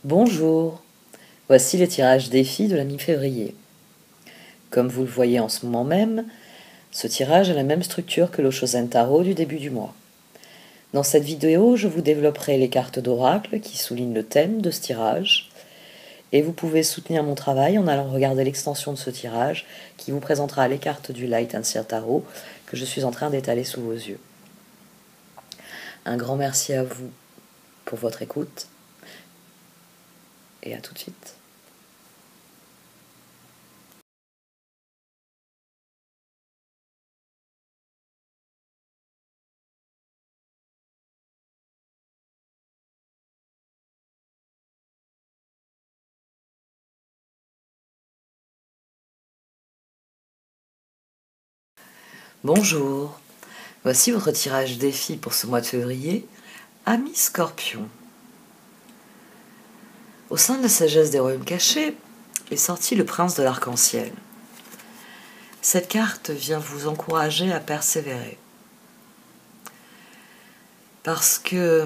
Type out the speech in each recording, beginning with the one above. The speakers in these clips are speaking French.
Bonjour, voici le tirage défi de la mi-février. Comme vous le voyez en ce moment même, ce tirage a la même structure que l'Oshozen Tarot du début du mois. Dans cette vidéo, je vous développerai les cartes d'oracle qui soulignent le thème de ce tirage, et vous pouvez soutenir mon travail en allant regarder l'extension de ce tirage qui vous présentera les cartes du Light and Seer Tarot que je suis en train d'étaler sous vos yeux. Un grand merci à vous pour votre écoute, et à tout de suite. Bonjour, voici votre tirage défi pour ce mois de février, Amis Scorpion. Au sein de la sagesse des royaumes cachés est sorti le prince de l'arc-en-ciel. Cette carte vient vous encourager à persévérer. Parce que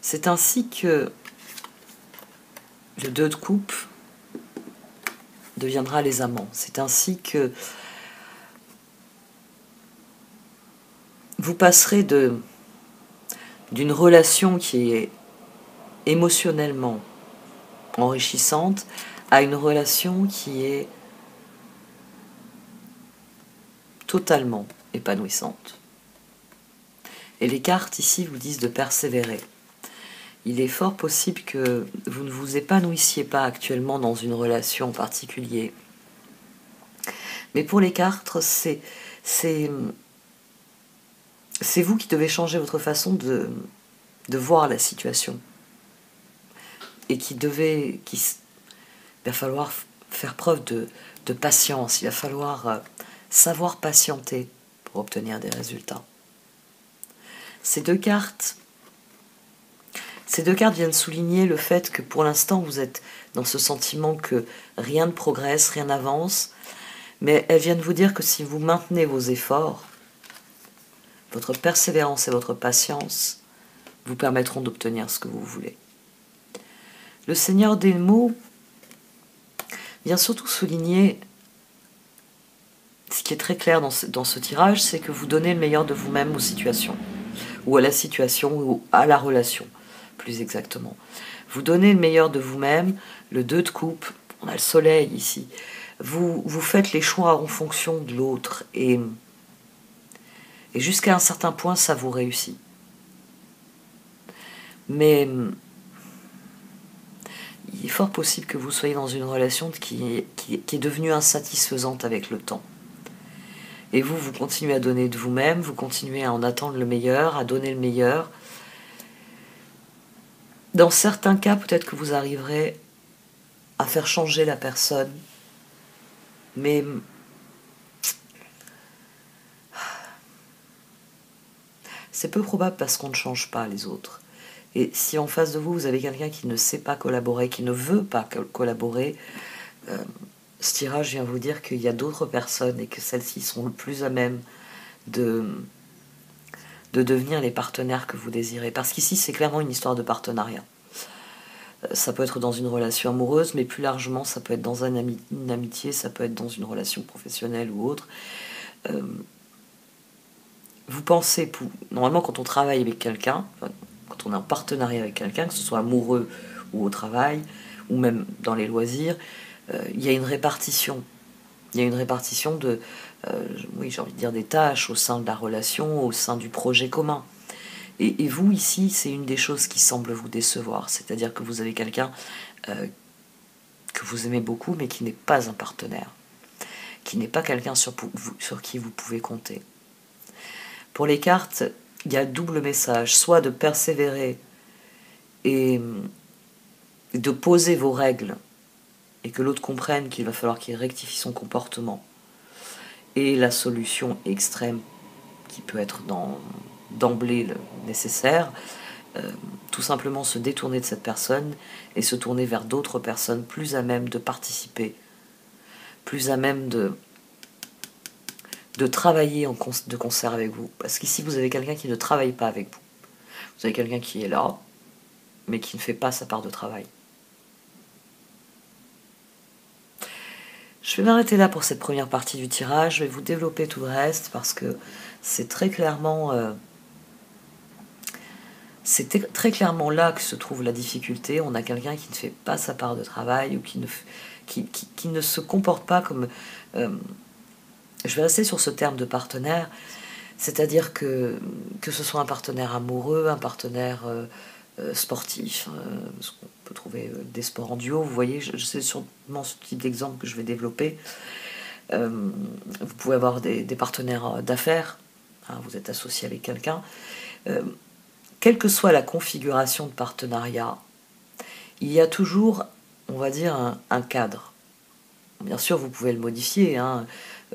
c'est ainsi que le 2 de coupe deviendra les amants. C'est ainsi que vous passerez d'une relation qui est émotionnellement enrichissante à une relation qui est totalement épanouissante. Et les cartes ici vous disent de persévérer. Il est fort possible que vous ne vous épanouissiez pas actuellement dans une relation en particulier. Mais pour les cartes, c'est vous qui devez changer votre façon de voir la situation. Et il va falloir faire preuve de patience, il va falloir savoir patienter pour obtenir des résultats. Ces deux cartes viennent souligner le fait que pour l'instant vous êtes dans ce sentiment que rien ne progresse, rien n'avance, mais elles viennent vous dire que si vous maintenez vos efforts, votre persévérance et votre patience vous permettront d'obtenir ce que vous voulez. Le Seigneur des mots vient surtout souligner, ce qui est très clair dans ce tirage, c'est que vous donnez le meilleur de vous-même aux situations, ou à la situation, ou à la relation, plus exactement. Vous donnez le meilleur de vous-même, le 2 de coupe, on a le soleil ici, vous faites les choix en fonction de l'autre, et jusqu'à un certain point, ça vous réussit. Mais il est fort possible que vous soyez dans une relation qui est devenue insatisfaisante avec le temps. Et vous continuez à donner de vous-même, vous continuez à en attendre le meilleur, à donner le meilleur. Dans certains cas, peut-être que vous arriverez à faire changer la personne, mais c'est peu probable parce qu'on ne change pas les autres. Et si en face de vous, vous avez quelqu'un qui ne sait pas collaborer, qui ne veut pas collaborer, ce tirage vient vous dire qu'il y a d'autres personnes et que celles-ci sont le plus à même de devenir les partenaires que vous désirez. Parce qu'ici, c'est clairement une histoire de partenariat. Ça peut être dans une relation amoureuse, mais plus largement, ça peut être dans une amitié, ça peut être dans une relation professionnelle ou autre. Vous pensez, normalement, quand on travaille avec quelqu'un, quand on est en partenariat avec quelqu'un, que ce soit amoureux ou au travail, ou même dans les loisirs, il y a une répartition. Il y a une répartition de, oui, j'ai envie de dire, des tâches au sein de la relation, au sein du projet commun. Et vous, ici, c'est une des choses qui semble vous décevoir. C'est-à-dire que vous avez quelqu'un que vous aimez beaucoup, mais qui n'est pas un partenaire. Qui n'est pas quelqu'un sur qui vous pouvez compter. Pour les cartes, il y a le double message. Soit de persévérer et de poser vos règles et que l'autre comprenne qu'il va falloir qu'il rectifie son comportement. Et la solution extrême qui peut être d'emblée nécessaire, tout simplement se détourner de cette personne et se tourner vers d'autres personnes plus à même de participer, plus à même de travailler de concert avec vous. Parce qu'ici, vous avez quelqu'un qui ne travaille pas avec vous. Vous avez quelqu'un qui est là, mais qui ne fait pas sa part de travail. Je vais m'arrêter là pour cette première partie du tirage. Je vais vous développer tout le reste parce que c'est très clairement là que se trouve la difficulté. On a quelqu'un qui ne fait pas sa part de travail ou qui ne se comporte pas comme... je vais rester sur ce terme de partenaire, c'est-à-dire que ce soit un partenaire amoureux, un partenaire sportif, parce qu'on peut trouver des sports en duo, vous voyez, c'est sûrement ce type d'exemple que je vais développer. Vous pouvez avoir des partenaires d'affaires, hein, vous êtes associé avec quelqu'un. Quelle que soit la configuration de partenariat, il y a toujours, on va dire, un cadre. Bien sûr, vous pouvez le modifier, hein.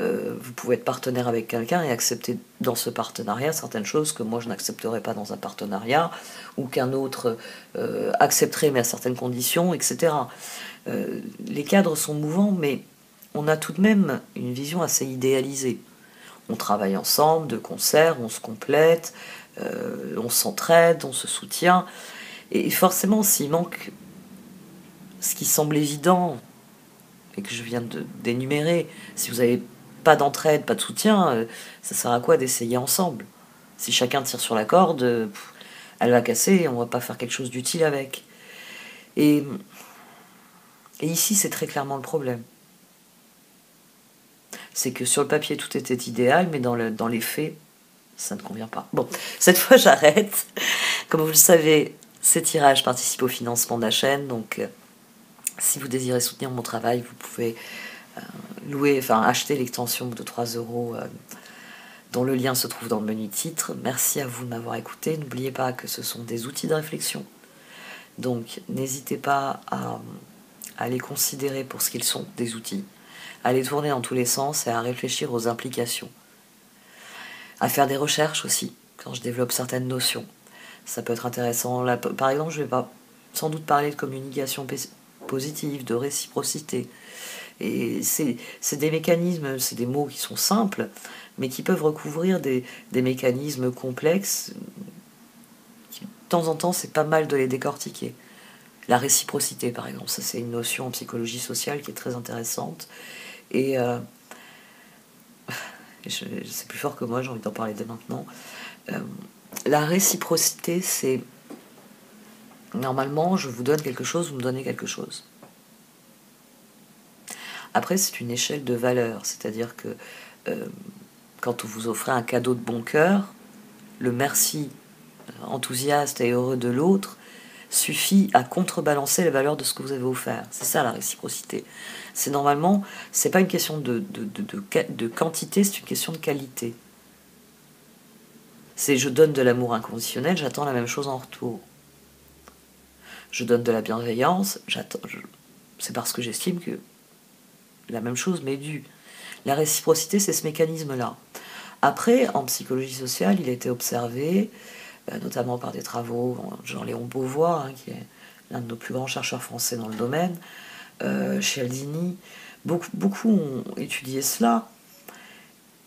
Vous pouvez être partenaire avec quelqu'un et accepter dans ce partenariat certaines choses que moi je n'accepterais pas dans un partenariat, ou qu'un autre accepterait mais à certaines conditions, etc. Les cadres sont mouvants, mais on a tout de même une vision assez idéalisée. On travaille ensemble, de concert, on se complète, on s'entraide, on se soutient, et forcément s'il manque ce qui semble évident et que je viens d'énumérer, si vous n'avez pas d'entraide, pas de soutien, ça sert à quoi d'essayer ensemble? Si chacun tire sur la corde, elle va casser et on va pas faire quelque chose d'utile avec. Et ici, c'est très clairement le problème. C'est que sur le papier, tout était idéal, mais dans les faits, ça ne convient pas. Bon, cette fois, j'arrête. Comme vous le savez, ces tirages participent au financement de la chaîne, donc si vous désirez soutenir mon travail, vous pouvez acheter l'extension de 3 € dont le lien se trouve dans le menu titre. Merci à vous de m'avoir écouté. N'oubliez pas que ce sont des outils de réflexion. Donc n'hésitez pas à les considérer pour ce qu'ils sont, des outils, à les tourner dans tous les sens et à réfléchir aux implications. À faire des recherches aussi, quand je développe certaines notions. Ça peut être intéressant. Là, par exemple, je vais sans doute parler de communication positive, de réciprocité. Et c'est des mécanismes, c'est des mots qui sont simples, mais qui peuvent recouvrir des mécanismes complexes. De temps en temps, c'est pas mal de les décortiquer. La réciprocité, par exemple, ça c'est une notion en psychologie sociale qui est très intéressante. Et c'est plus fort que moi, j'ai envie d'en parler dès maintenant. La réciprocité, c'est... Normalement, je vous donne quelque chose, vous me donnez quelque chose. Après, c'est une échelle de valeur, c'est-à-dire que quand vous offrez un cadeau de bon cœur, le merci enthousiaste et heureux de l'autre suffit à contrebalancer la valeur de ce que vous avez offert. C'est ça la réciprocité. C'est normalement, c'est pas une question de quantité, c'est une question de qualité. C'est je donne de l'amour inconditionnel, j'attends la même chose en retour. Je donne de la bienveillance, c'est parce que j'estime que la même chose m'est due. La réciprocité, c'est ce mécanisme-là. Après, en psychologie sociale, il a été observé, notamment par des travaux, genre Léon Beauvoir, hein, qui est l'un de nos plus grands chercheurs français dans le domaine, Cialdini, beaucoup ont étudié cela,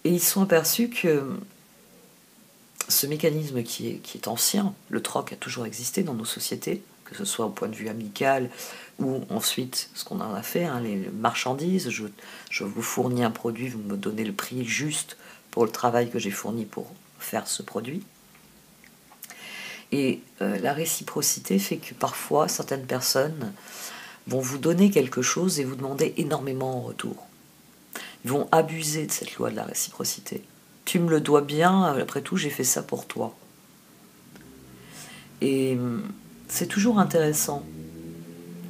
et ils sont aperçus que ce mécanisme qui est ancien, le troc a toujours existé dans nos sociétés, que ce soit au point de vue amical ou ensuite ce qu'on en a fait, hein, les marchandises, je vous fournis un produit, vous me donnez le prix juste pour le travail que j'ai fourni pour faire ce produit. Et la réciprocité fait que parfois certaines personnes vont vous donner quelque chose et vous demander énormément en retour. Ils vont abuser de cette loi de la réciprocité. Tu me le dois bien, après tout j'ai fait ça pour toi. Et c'est toujours intéressant,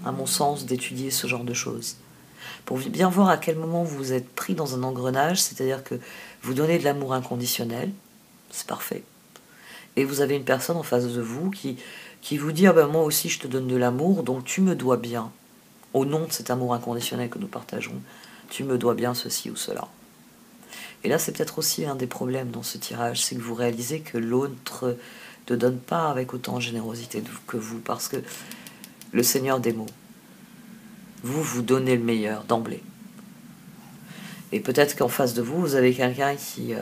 à mon sens, d'étudier ce genre de choses. Pour bien voir à quel moment vous êtes pris dans un engrenage, c'est-à-dire que vous donnez de l'amour inconditionnel, c'est parfait. Et vous avez une personne en face de vous qui vous dit « Ah ben moi aussi je te donne de l'amour, donc tu me dois bien, au nom de cet amour inconditionnel que nous partageons, tu me dois bien ceci ou cela. » Et là, c'est peut-être aussi un des problèmes dans ce tirage, c'est que vous réalisez que l'autre ne donne pas avec autant de générosité que vous, parce que le Seigneur des mots, vous donnez le meilleur d'emblée. Et peut-être qu'en face de vous, vous avez quelqu'un qui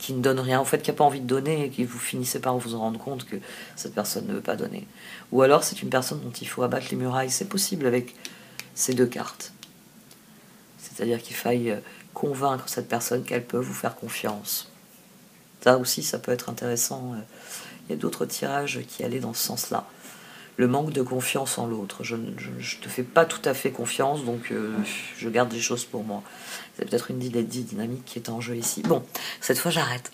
qui ne donne rien, en fait, qui n'a pas envie de donner, et qui vous finissez par vous en rendre compte que cette personne ne veut pas donner. Ou alors c'est une personne dont il faut abattre les murailles. C'est possible avec ces deux cartes. C'est-à-dire qu'il faille convaincre cette personne qu'elle peut vous faire confiance. Ça aussi, ça peut être intéressant. Il y a d'autres tirages qui allaient dans ce sens-là. Le manque de confiance en l'autre. Je ne te fais pas tout à fait confiance, donc je garde les choses pour moi. C'est peut-être une dynamique qui est en jeu ici. Bon, cette fois j'arrête.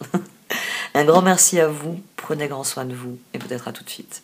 Un grand merci à vous, prenez grand soin de vous, et peut-être à tout de suite.